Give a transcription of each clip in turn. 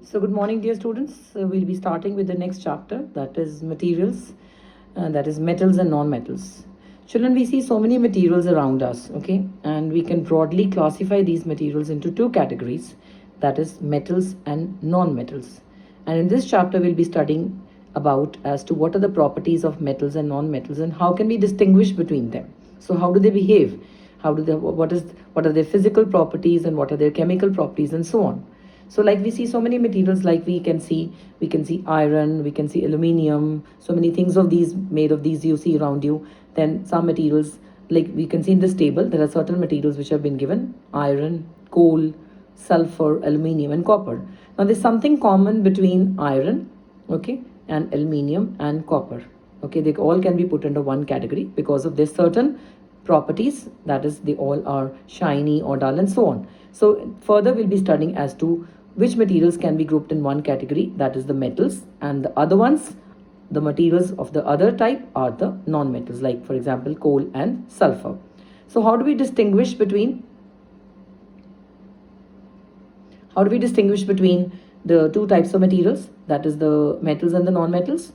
So good morning, dear students. We'll be starting with the next chapter, that is materials, that is metals and non-metals. Children, we see so many materials around us, okay? And we can broadly classify these materials into two categories, that is metals and non-metals. And in this chapter, we'll be studying about as to what are the properties of metals and non-metals and how can we distinguish between them. So how do they behave? How do they, what are their physical properties and what are their chemical properties and so on. So like we see so many materials, like we can see iron, we can see aluminium, so many things of these made of these you see around you. Then some materials, like we can see in this table, there are certain materials which have been given: iron, coal, sulfur, aluminium and copper. Now there's something common between iron, okay, and aluminium and copper. Okay, they all can be put under one category because of their certain properties, that is they all are shiny or dull and so on. So further we'll be studying as to which materials can be grouped in one category, that is the metals, and the other ones, the materials of the other type, are the non-metals, like for example coal and sulfur. So how do we distinguish between the two types of materials, that is the metals and the non-metals?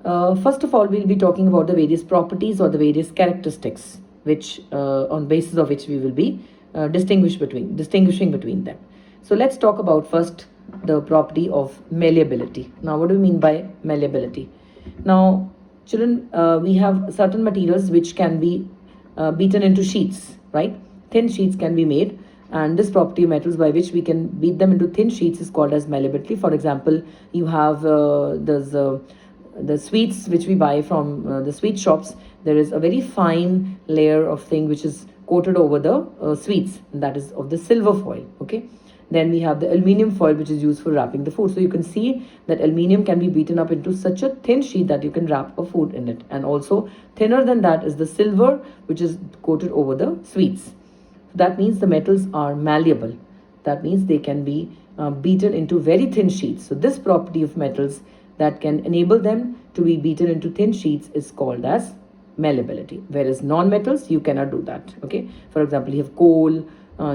First of all, we'll be talking about the various properties or the various characteristics which on basis of which we will be distinguishing between them. So let's talk about first the property of malleability. Now what do we mean by malleability? Now children, we have certain materials which can be beaten into sheets, right? Thin sheets can be made, and this property of metals by which we can beat them into thin sheets is called as malleability. For example, you have the sweets which we buy from the sweet shops. There is a very fine layer of thing which is coated over the sweets, and that is of the silver foil, okay? Then we have the aluminium foil which is used for wrapping the food. So you can see that aluminium can be beaten up into such a thin sheet that you can wrap a food in it. And also thinner than that is the silver which is coated over the sweets. So that means the metals are malleable. That means they can be beaten into very thin sheets. So this property of metals that can enable them to be beaten into thin sheets is called as malleability. Whereas non-metals, you cannot do that, okay? For example, you have coal,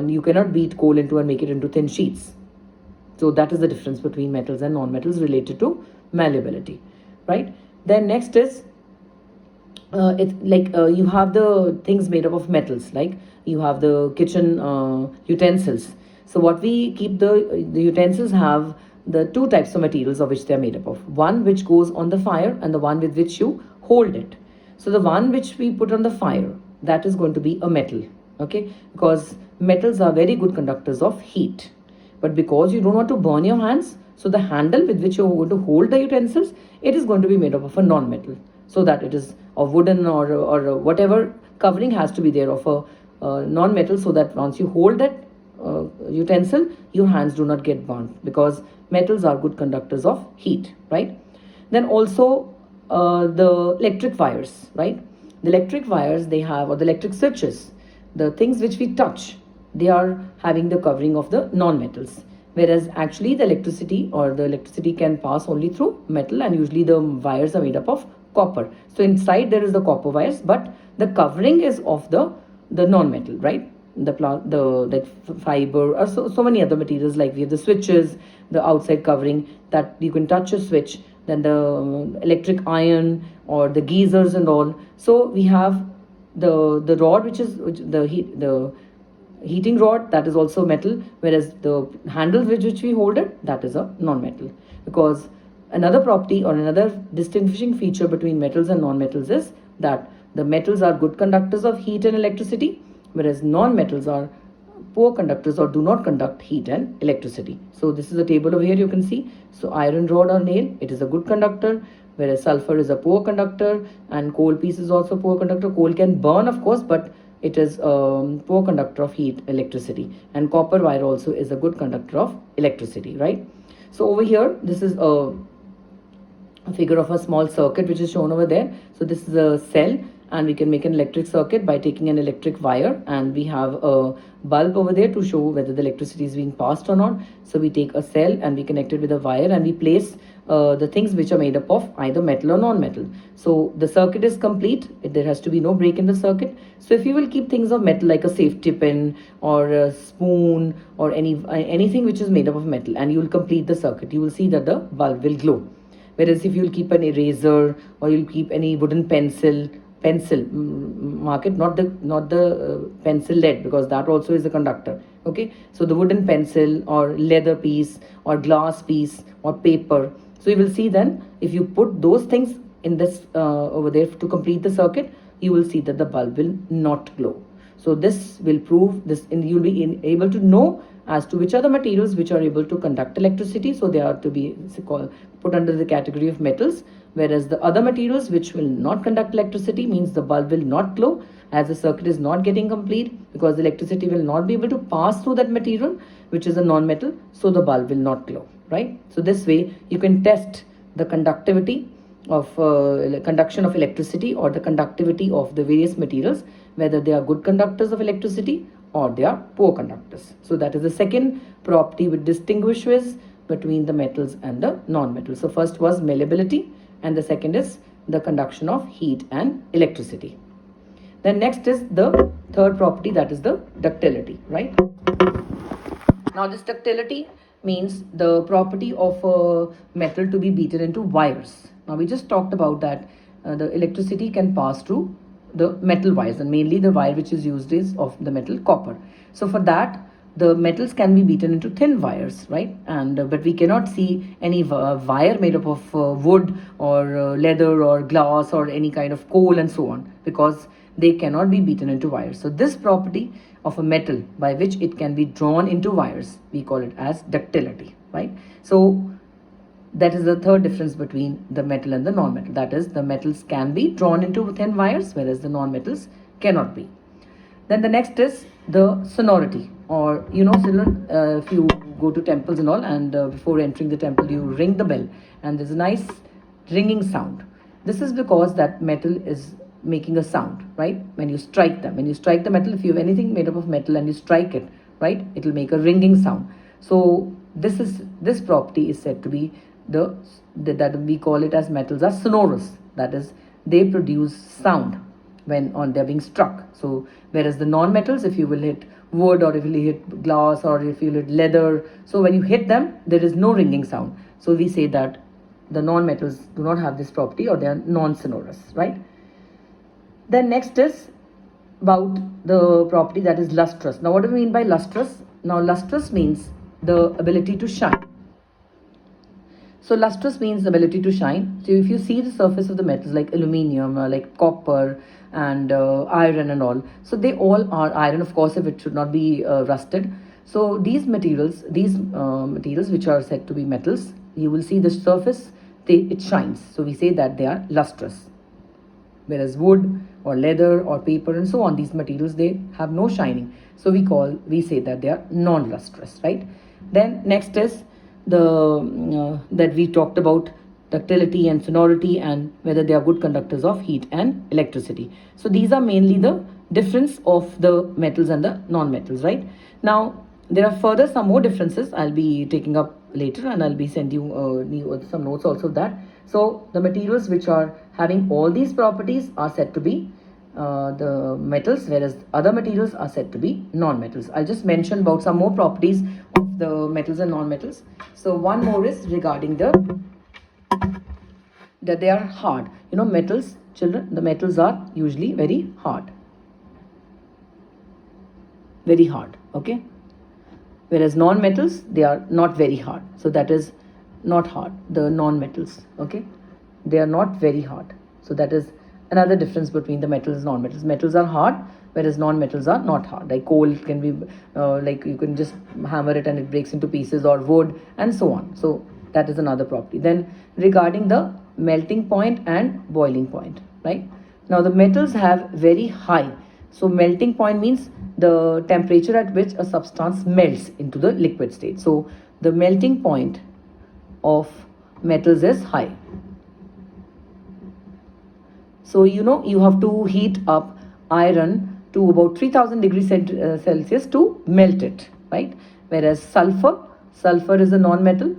you cannot beat coal into and make it into thin sheets. So that is the difference between metals and non-metals related to malleability, right? Then next is you have the things made up of metals, like you have the kitchen utensils. So what we keep, the utensils have the two types of materials of which they are made up of. One which goes on the fire and the one with which you hold it. So the one which we put on the fire, that is going to be a metal, okay? Because metals are very good conductors of heat. But because you don't want to burn your hands, so the handle with which you're going to hold the utensils, it is going to be made up of a non-metal, so that it is of wooden or whatever covering has to be there of a non-metal, so that once you hold that utensil, your hands do not get burnt, because metals are good conductors of heat, right? Then also the electric wires, right? The electric wires, they have, or the electric switches, the things which we touch, they are having the covering of the non-metals, whereas actually the electricity can pass only through metal, and usually the wires are made up of copper. So inside there is the copper wires, but the covering is of the non-metal, right? The fiber, or so many other materials, like we have the switches, the outside covering that you can touch a switch, then the electric iron or the geysers and all. So we have the rod the heating rod, that is also metal, whereas the handle with which we hold it, that is a non-metal. Because another property or another distinguishing feature between metals and non-metals is that the metals are good conductors of heat and electricity, whereas non-metals are poor conductors or do not conduct heat and electricity. So this is a table over here, you can see. So iron rod or nail, it is a good conductor, whereas sulfur is a poor conductor, and coal piece is also poor conductor. Coal can burn, of course, but it is a poor conductor of heat, electricity. And copper wire also is a good conductor of electricity, right? So over here, this is a figure of a small circuit which is shown over there. So this is a cell, and we can make an electric circuit by taking an electric wire, and we have a bulb over there to show whether the electricity is being passed or not. So we take a cell and we connect it with a wire, and we place the things which are made up of either metal or non-metal. So the circuit is complete. There has to be no break in the circuit. So if you will keep things of metal like a safety pin or a spoon or anything which is made up of metal, and you will complete the circuit, you will see that the bulb will glow. Whereas if you'll keep an eraser or you'll keep any wooden pencil, mark it, not the pencil lead, because that also is a conductor. Okay, so the wooden pencil or leather piece or glass piece or paper. So you will see then if you put those things in this over there to complete the circuit, you will see that the bulb will not glow. So this will prove this, and you'll be able to know as to which are the materials which are able to conduct electricity. So they are to be put under the category of metals, whereas the other materials which will not conduct electricity means the bulb will not glow, as the circuit is not getting complete, because the electricity will not be able to pass through that material which is a non-metal, so the bulb will not glow, right? So this way you can test the conductivity of conduction of electricity or the conductivity of the various materials, whether they are good conductors of electricity or they are poor conductors. So that is the second property which distinguishes between the metals and the non-metals. So first was malleability, and the second is the conduction of heat and electricity. Then next is the third property, that is the ductility, right? Now this ductility means the property of a metal to be beaten into wires. Now we just talked about that the electricity can pass through the metal wires, and mainly the wire which is used is of the metal copper. So for that, the metals can be beaten into thin wires, right? And but we cannot see any wire made up of wood or leather or glass or any kind of coal and so on, because they cannot be beaten into wires. So this property of a metal by which it can be drawn into wires, we call it as ductility, right? So that is the third difference between the metal and the non-metal. That is, the metals can be drawn into thin wires, whereas the non-metals cannot be. Then the next is the sonority, or children, if you go to temples and all, and before entering the temple you ring the bell, and there's a nice ringing sound. This is because that metal is making a sound, right? When you strike them, when you strike the metal, if you have anything made up of metal and you strike it, right, it will make a ringing sound. So this property is said to be that we call it as metals are sonorous. That is, they produce sound when they're being struck. So whereas the non-metals, if you will hit wood or if you hit glass or if you hit leather, so when you hit them there is no ringing sound. So we say that the non-metals do not have this property, or they are non-sonorous, right? Then next is about the property that is lustrous. Now what do we mean by lustrous? Now lustrous means the ability to shine. So lustrous means the ability to shine. So if you see the surface of the metals like aluminium, like copper and iron and all, so they all are iron, of course, if it should not be rusted. So these materials which are said to be metals, you will see the surface, it shines. So we say that they are lustrous. Whereas wood or leather or paper and so on, these materials, they have no shining. So we say that they are non-lustrous, right? Then next is that we talked about ductility and sonority and whether they are good conductors of heat and electricity. So these are mainly the difference of the metals and the non-metals, right? Now there are further some more differences I'll be taking up later, and I'll be sending you some notes also of that. So the materials which are having all these properties are said to be the metals, whereas other materials are said to be non-metals. I'll just mention about some more properties of the metals and non-metals. So one more is regarding that they are hard. Metals, children, the metals are usually very hard. Very hard, okay? Whereas non-metals, they are not very hard. So that is not hard, the non-metals, okay? They are not very hard. So that is another difference between the metals and non-metals. Metals are hard, whereas non-metals are not hard. Like coal can be, like you can just hammer it and it breaks into pieces, or wood and so on. So that is another property. Then regarding the melting point and boiling point, right? Now the metals have very high. So melting point means the temperature at which a substance melts into the liquid state. So the melting point of metals is high. So you have to heat up iron to about 3000 degrees Celsius to melt it, right? Whereas sulfur is a non-metal,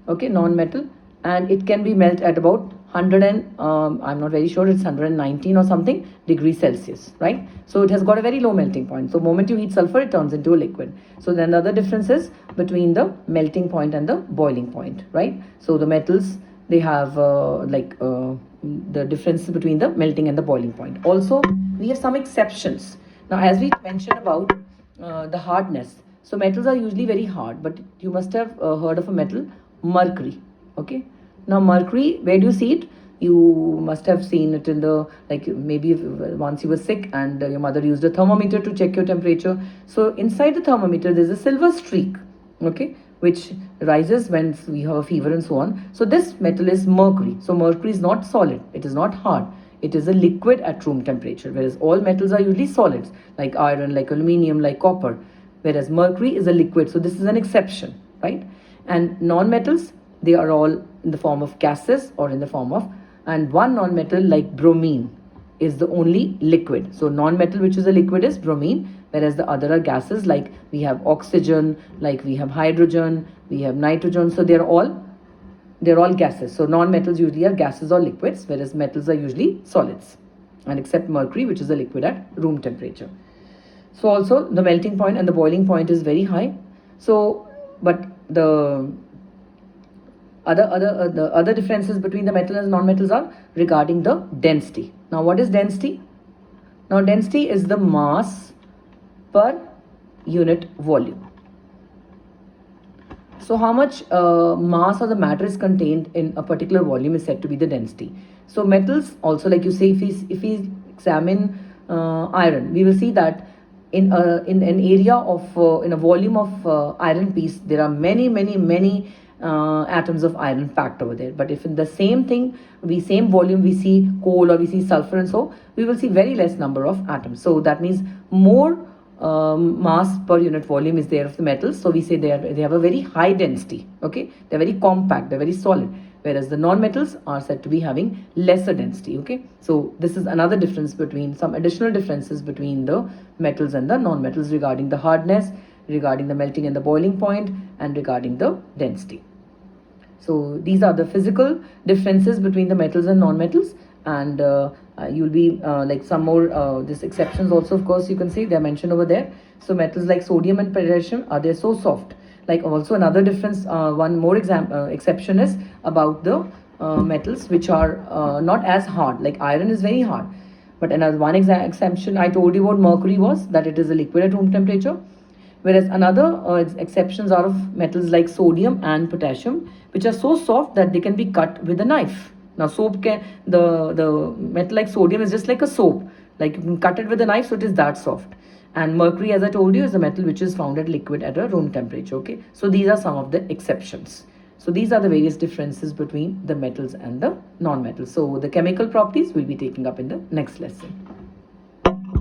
okay, non-metal, and it can be melt at about 100 and I'm not very sure, it's 119 or something degrees Celsius, right? So it has got a very low melting point. So moment you heat sulfur, it turns into a liquid. So then the other difference is between the melting point and the boiling point, right? So the metals, they have the difference between the melting and the boiling point. Also, we have some exceptions. Now, as we mentioned about the hardness, so metals are usually very hard, but you must have heard of a metal, mercury. Okay. Now, mercury, where do you see it? You must have seen it in the, like, maybe once you were sick and your mother used a thermometer to check your temperature. So inside the thermometer, there's a silver streak, okay, which rises when we have a fever and so on. So this metal is mercury. So mercury is not solid, it is not hard, it is a liquid at room temperature, whereas all metals are usually solids, like iron, like aluminium, like copper, whereas mercury is a liquid. So this is an exception, right? And non-metals, they are all in the form of gases or in the form of, and one non-metal like bromine is the only liquid. So non-metal which is a liquid is bromine, whereas the other are gases, like we have oxygen, like we have hydrogen, we have nitrogen. So they're all gases. So non-metals usually are gases or liquids, whereas metals are usually solids, and except mercury, which is a liquid at room temperature. So also the melting point and the boiling point is very high. So, but the other differences between the metals and non-metals are regarding the density. Now, what is density? Now, density is the mass per unit volume. So how much mass or the matter is contained in a particular volume is said to be the density. So metals also, like you say, if we examine iron, we will see that in an area of in a volume of iron piece, there are many atoms of iron packed over there. But if in the same volume we see coal or we see sulfur and so, we will see very less number of atoms. So that means more mass per unit volume is there of the metals. So we say they have a very high density. Okay, they're very compact, they're very solid, whereas the non-metals are said to be having lesser density. Okay, so this is another difference between, some additional differences between the metals and the non-metals regarding the hardness, regarding the melting and the boiling point, and regarding the density. So these are the physical differences between the metals and non-metals, and you'll be like some more this exceptions also, of course, you can see they're mentioned over there. So metals like sodium and potassium, are they so soft? Like also another difference, one more exception is about the metals which are not as hard. Like iron is very hard, but another one exception I told you about mercury was that it is a liquid at room temperature. Whereas another exceptions are of metals like sodium and potassium, which are so soft that they can be cut with a knife. Now, the metal like sodium is just like a soap, like you can cut it with a knife, so it is that soft. And mercury, as I told you, is a metal which is found at liquid at a room temperature. Okay, so these are some of the exceptions. So these are the various differences between the metals and the non-metals. So the chemical properties we'll be taking up in the next lesson.